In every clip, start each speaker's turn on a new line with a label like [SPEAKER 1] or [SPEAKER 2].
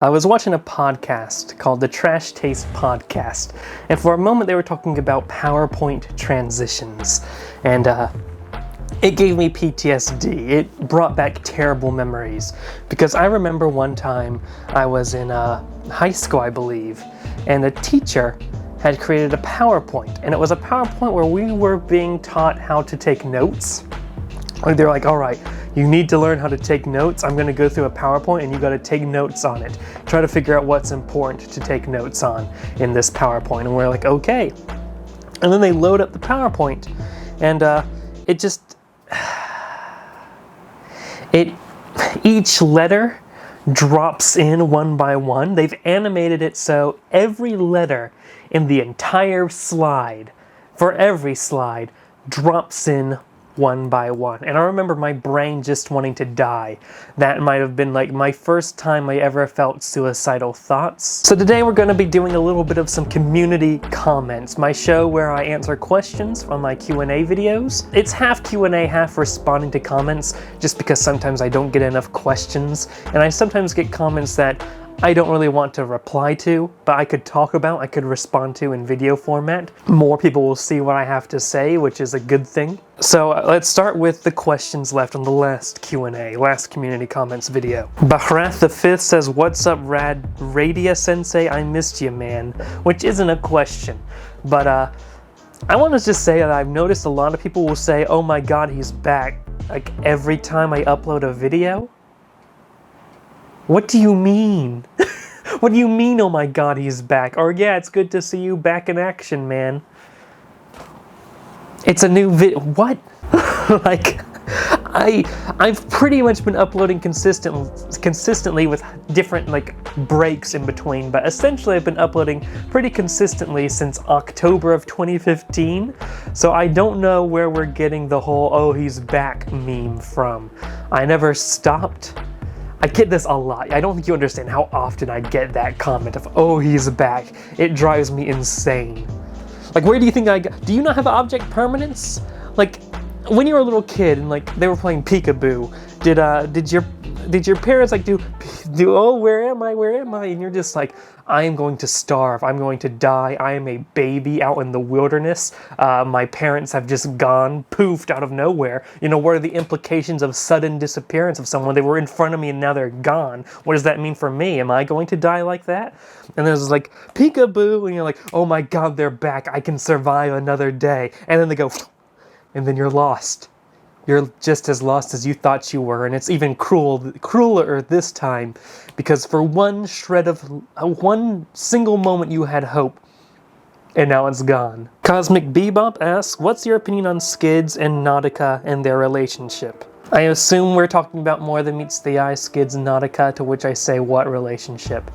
[SPEAKER 1] I was watching a podcast called the Trash Taste Podcast, and for a moment they were talking about PowerPoint transitions, and it gave me PTSD. It brought back terrible memories, because I remember one time I was in high school, I believe, and the teacher had created a PowerPoint, and it was a PowerPoint where we were being taught how to take notes. Like they're like, all right, you need to learn how to take notes. I'm going to go through a PowerPoint and you got to take notes on it. Try to figure out what's important to take notes on in this PowerPoint. And we're like, okay. And then they load up the PowerPoint and each letter drops in one by one. They've animated it so every letter in the entire slide, for every slide, drops in one by one. And I remember my brain just wanting to die. That might have been like my first time I ever felt suicidal thoughts. So today we're going to be doing a little bit of some community comments, my show where I answer questions on my Q&A videos. It's half Q&A, half responding to comments, just because sometimes I don't get enough questions, and I sometimes get comments that I don't really want to reply to, but I could talk about, I could respond to in video format. More people will see what I have to say, which is a good thing. So let's start with the questions left on the last Q&A, last community comments video. Bahrath the 5th says, "What's up, Radia Sensei? I missed you, man." Which isn't a question, but I want to just say that I've noticed a lot of people will say, "Oh my god, he's back," like every time I upload a video. What do you mean? What do you mean, oh my god, he's back? Or yeah, it's good to see you back in action, man. It's a new what? Like, I've pretty much been uploading consistently with different like breaks in between, but essentially I've been uploading pretty consistently since October of 2015. So I don't know where we're getting the whole "oh he's back" meme from. I never stopped. I get this a lot. I don't think you understand how often I get that comment of "oh he's back." It drives me insane. Like, where do you think do you not have object permanence? Like, when you were a little kid and like they were playing peekaboo, did your parents like do "oh where am I," and you're just like, "I am going to starve, I'm going to die, I am a baby out in the wilderness, my parents have just gone poofed out of nowhere, you know, what are the implications of sudden disappearance of someone? They were in front of me and now they're gone. What does that mean for me? Am I going to die like that?" And there's like peekaboo and you're like, "oh my god, they're back, I can survive another day," and then they go and then you're lost. You're just as lost as you thought you were, and it's even crueler this time, because for one single moment you had hope, and now it's gone. Cosmic Bebop asks, "What's your opinion on Skids and Nautica and their relationship?" I assume we're talking about More Than Meets the Eye, Skids and Nautica, to which I say, what relationship?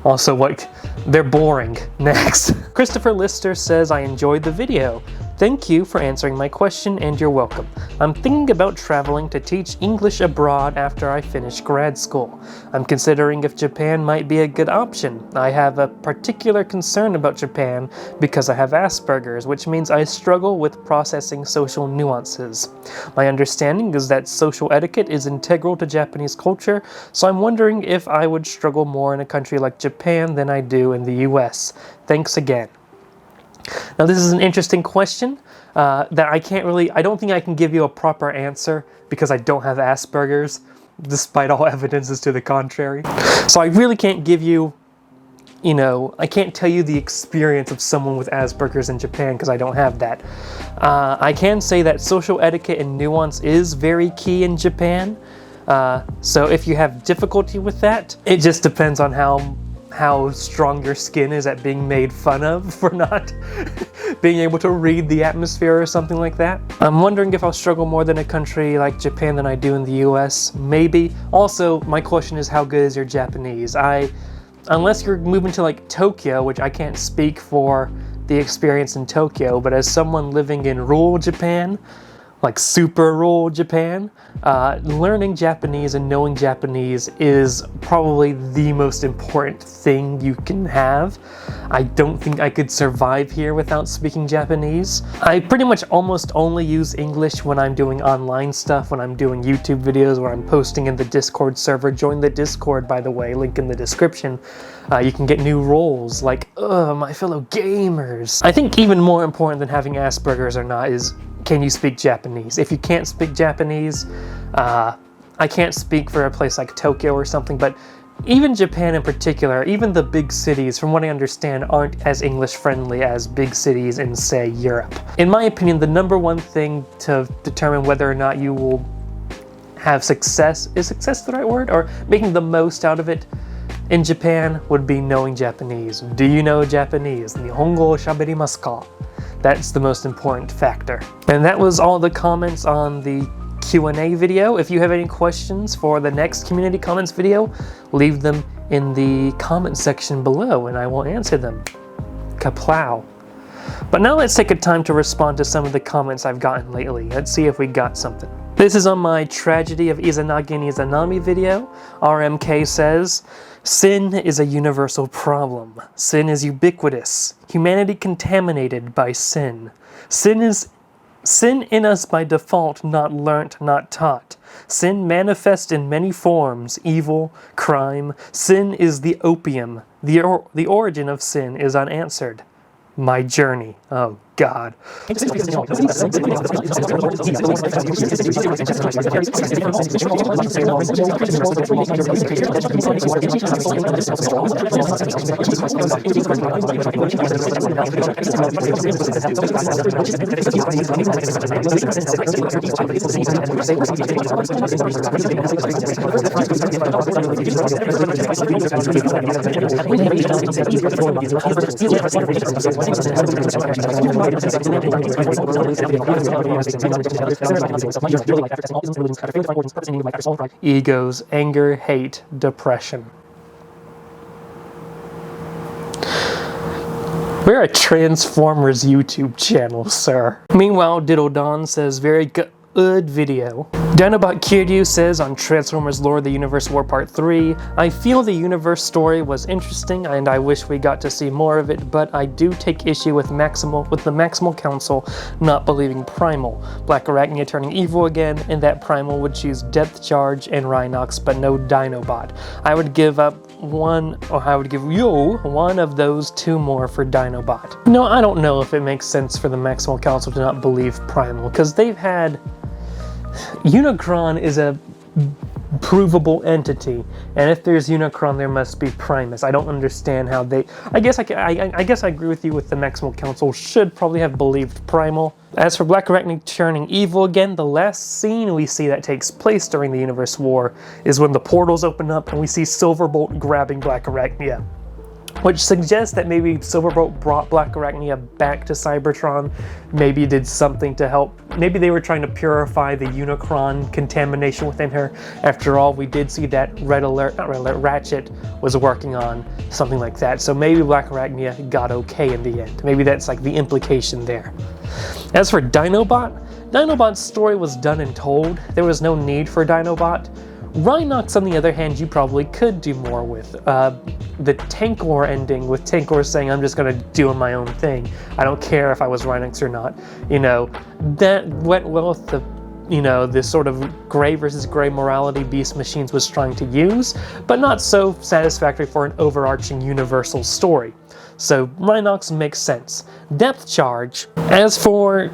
[SPEAKER 1] Also, what? They're boring. Next. Christopher Lister says, "I enjoyed the video. Thank you for answering my question, and you're welcome. I'm thinking about traveling to teach English abroad after I finish grad school. I'm considering if Japan might be a good option. I have a particular concern about Japan because I have Asperger's, which means I struggle with processing social nuances. My understanding is that social etiquette is integral to Japanese culture, so I'm wondering if I would struggle more in a country like Japan than I do in the US. Thanks again." Now this is an interesting question that I don't think I can give you a proper answer because I don't have Asperger's, despite all evidences to the contrary. So I really can't give you, I can't tell you the experience of someone with Asperger's in Japan because I don't have that. I can say that social etiquette and nuance is very key in Japan. So if you have difficulty with that, it just depends on how strong your skin is at being made fun of for not being able to read the atmosphere or something like that. I'm wondering if I'll struggle more in a country like Japan than I do in the US. Maybe. Also, my question is, how good is your Japanese? Unless you're moving to like Tokyo, which I can't speak for the experience in Tokyo, but as someone living in rural Japan, like super rural Japan, learning Japanese and knowing Japanese is probably the most important thing you can have. I don't think I could survive here without speaking Japanese. I pretty much almost only use English when I'm doing online stuff, when I'm doing YouTube videos, where I'm posting in the Discord server. Join the Discord, by the way, link in the description. You can get new roles like, my fellow gamers. I think even more important than having Asperger's or not is, can you speak Japanese? If you can't speak Japanese, I can't speak for a place like Tokyo or something, but even Japan in particular, even the big cities, from what I understand, aren't as English friendly as big cities in, say, Europe. In my opinion, the number one thing to determine whether or not you will have success, is success the right word? Or making the most out of it in Japan would be knowing Japanese. Do you know Japanese? Nihongo shaberimasu ka? That's the most important factor. And that was all the comments on the Q&A video. If you have any questions for the next community comments video, leave them in the comment section below and I will answer them. Kaplow. But now let's take a time to respond to some of the comments I've gotten lately. Let's see if we got something. This is on my Tragedy of Izanagi and Izanami video. RMK says, sin is a universal problem. Sin is ubiquitous. Humanity contaminated by sin. Sin in us by default, not learnt, not taught. Sin manifests in many forms, evil, crime. Sin is the opium. The origin of sin is unanswered. My journey. Oh, God. Egos, anger, hate, depression. We're a Transformers YouTube channel, sir. Meanwhile, Diddle Don says, very good video. Dinobot Kiryu says on Transformers Lore the Universe War Part 3, I feel the universe story was interesting and I wish we got to see more of it, but I do take issue with the Maximal Council not believing Primal, Black Arachnia turning evil again, and that Primal would choose Depth Charge and Rhinox but no Dinobot. I would give you one of those two more for Dinobot. No, I don't know if it makes sense for the Maximal Council to not believe Primal, because they've had... Unicron is a provable entity, and if there's Unicron, there must be Primus. I don't understand how they... I guess I agree with you with the Maximal Council should probably have believed Primal. As for Black Arachnia turning evil again, the last scene we see that takes place during the Universe War is when the portals open up and we see Silverbolt grabbing Black Arachnia, which suggests that maybe Silverbolt brought Black Arachnia back to Cybertron, maybe did something to help. Maybe they were trying to purify the Unicron contamination within her. After all, we did see that Ratchet was working on something like that. So maybe Black Arachnia got okay in the end. Maybe that's like the implication there. As for Dinobot, Dinobot's story was done and told. There was no need for Dinobot. Rhinox, on the other hand, you probably could do more with. The Tankor ending, with Tankor saying, I'm just going to do my own thing. I don't care if I was Rhinox or not. You know, that went well with the, you know, this sort of gray versus gray morality Beast Machines was trying to use, but not so satisfactory for an overarching universal story. So Rhinox makes sense. Depth Charge, as for,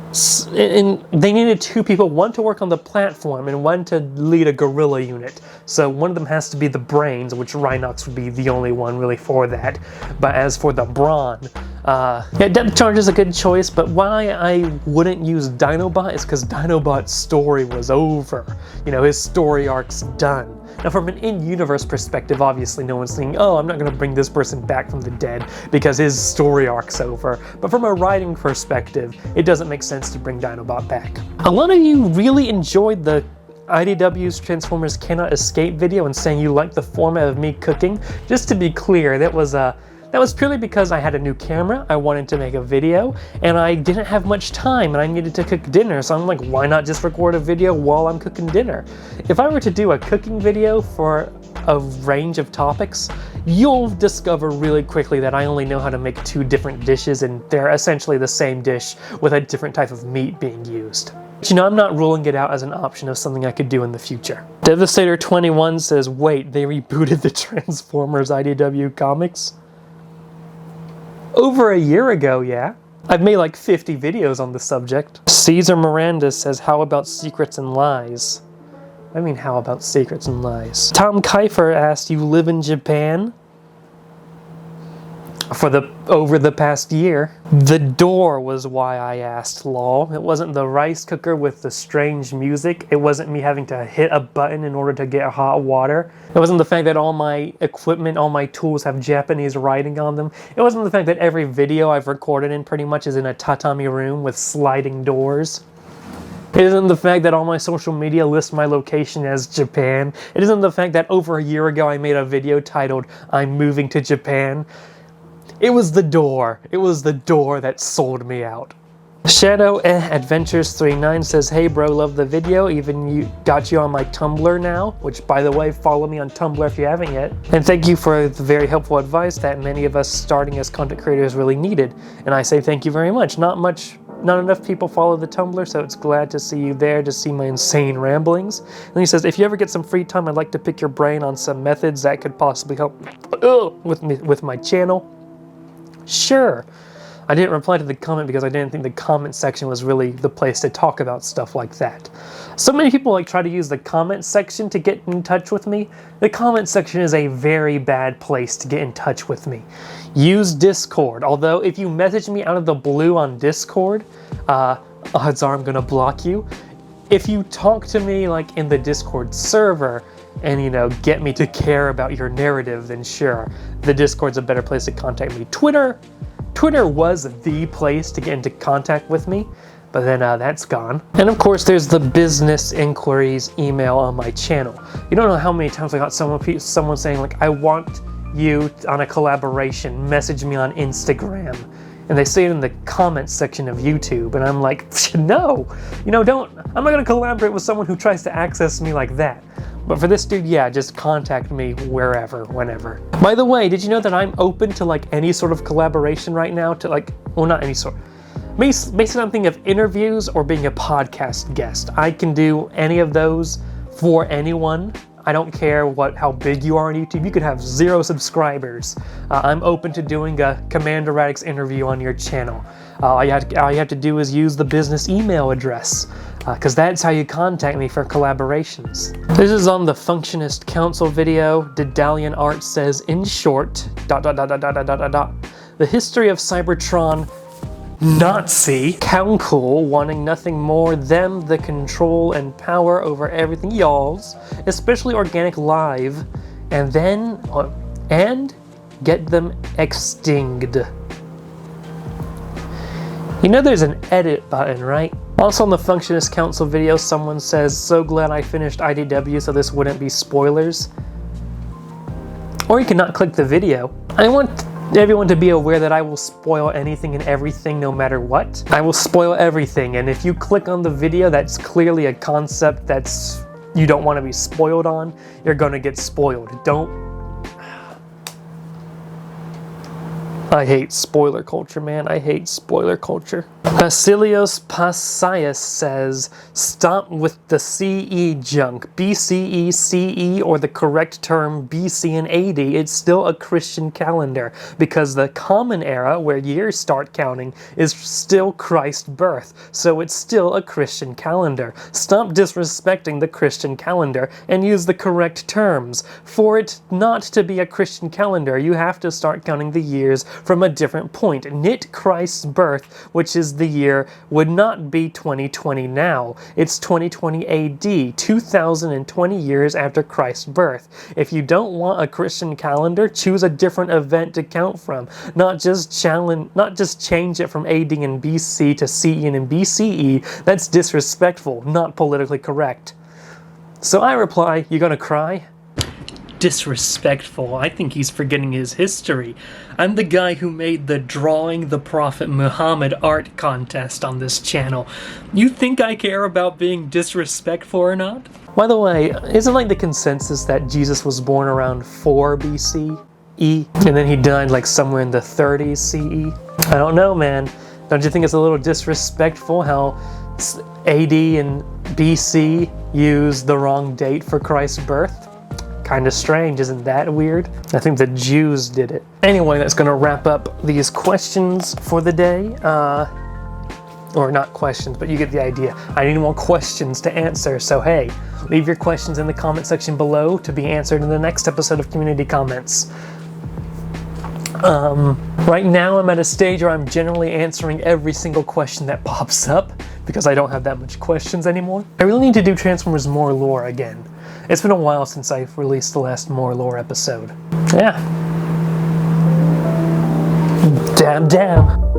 [SPEAKER 1] they needed two people, one to work on the platform and one to lead a guerrilla unit. So one of them has to be the brains, which Rhinox would be the only one really for that. But as for the brawn, yeah, Depth Charge is a good choice, but why I wouldn't use Dinobot is because Dinobot's story was over. You know, his story arc's done. Now from an in-universe perspective, obviously no one's thinking, oh, I'm not going to bring this person back from the dead because his story arc's over. But from a writing perspective, it doesn't make sense to bring Dinobot back. A lot of you really enjoyed the IDW's Transformers Cannot Escape video and saying you liked the format of me cooking. Just to be clear, that was That was purely because I had a new camera, I wanted to make a video, and I didn't have much time and I needed to cook dinner, so I'm like, why not just record a video while I'm cooking dinner? If I were to do a cooking video for a range of topics, you'll discover really quickly that I only know how to make 2 different dishes, and they're essentially the same dish with a different type of meat being used. But you know, I'm not ruling it out as an option of something I could do in the future. Devastator21 says, wait, they rebooted the Transformers IDW Comics? Over a year ago, yeah. I've made like 50 videos on the subject. Caesar Miranda says, how about Secrets and Lies? I mean, how about Secrets and Lies? Tom Kiefer asked, you live in Japan? Over the past year. The door was why I asked, lol. It wasn't the rice cooker with the strange music. It wasn't me having to hit a button in order to get hot water. It wasn't the fact that all my equipment, all my tools have Japanese writing on them. It wasn't the fact that every video I've recorded in pretty much is in a tatami room with sliding doors. It isn't the fact that all my social media lists my location as Japan. It isn't the fact that over a year ago I made a video titled, I'm moving to Japan. It was the door. It was the door that sold me out. Shadow Adventures 39 says, hey bro, love the video, even got you on my Tumblr now, which by the way, follow me on Tumblr if you haven't yet. And thank you for the very helpful advice that many of us starting as content creators really needed. And I say thank you very much. Not enough people follow the Tumblr, so it's glad to see you there to see my insane ramblings. And he says, if you ever get some free time, I'd like to pick your brain on some methods that could possibly help with my channel. Sure. I didn't reply to the comment because I didn't think the comment section was really the place to talk about stuff like that. So many people try to use the comment section to get in touch with me. The comment section is a very bad place to get in touch with me. Use Discord, although if you message me out of the blue on Discord, odds are I'm gonna block you. If you talk to me like in the Discord server and, you know, get me to care about your narrative, then sure, the Discord's a better place to contact me. Twitter was the place to get into contact with me, but then that's gone. And of course, there's the business inquiries email on my channel. You don't know how many times I got someone saying like, I want you on a collaboration, message me on Instagram. And they say it in the comments section of YouTube, and I'm like, no, you know, I'm not gonna collaborate with someone who tries to access me like that. But for this dude, yeah, just contact me wherever, whenever. By the way, did you know that I'm open to like any sort of collaboration right now? To like, well, not any sort. Basically, I'm thinking of interviews or being a podcast guest. I can do any of those for anyone. I don't care how big you are on YouTube. You could have 0 subscribers. I'm open to doing a Commander Radix interview on your channel. All you have to do is use the business email address, because that's how you contact me for collaborations. This is on the Functionist Council video. Dedalian Art says, in short, ... the history of Cybertron Nazi Council wanting nothing more than the control and power over everything y'all's, especially organic live, and get them extinct. You know there's an edit button, right? Also on the Functionist Council video, someone says, so glad I finished IDW so this wouldn't be spoilers. Or you can not click the video. I want everyone to be aware that I will spoil anything and everything no matter what. I will spoil everything, and if you click on the video that's clearly a concept that's you don't want to be spoiled on, you're gonna get spoiled. I hate spoiler culture, man. I hate spoiler culture. Basilios Pasias says, stop with the CE junk. BCE, CE, or the correct term BC and AD, it's still a Christian calendar because the common era where years start counting is still Christ's birth, so it's still a Christian calendar. Stop disrespecting the Christian calendar and use the correct terms. For it not to be a Christian calendar, you have to start counting the years from a different point. Knit Christ's birth, which is the year, would not be 2020 now. It's 2020 AD, 2020 years after Christ's birth. If you don't want a Christian calendar, choose a different event to count from. Not just change it from AD and BC to CE and BCE. That's disrespectful, not politically correct. So I reply, you gonna cry? disrespectful. I think he's forgetting his history. I'm the guy who made the Drawing the Prophet Muhammad art contest on this channel. You think I care about being disrespectful or not? By the way, isn't like the consensus that Jesus was born around 4 BCE? And then he died like somewhere in the 30s CE? I don't know, man. Don't you think it's a little disrespectful how AD and BC use the wrong date for Christ's birth? Kind of strange, isn't that weird? I think the Jews did it. Anyway, that's going to wrap up these questions for the day. Or not questions, but you get the idea. I need more questions to answer, so hey, leave your questions in the comment section below to be answered in the next episode of Community Comments. Right now I'm at a stage where I'm generally answering every single question that pops up because I don't have that much questions anymore. I really need to do Transformers More Lore again. It's been a while since I've released the last More Lore episode. Yeah. Damn.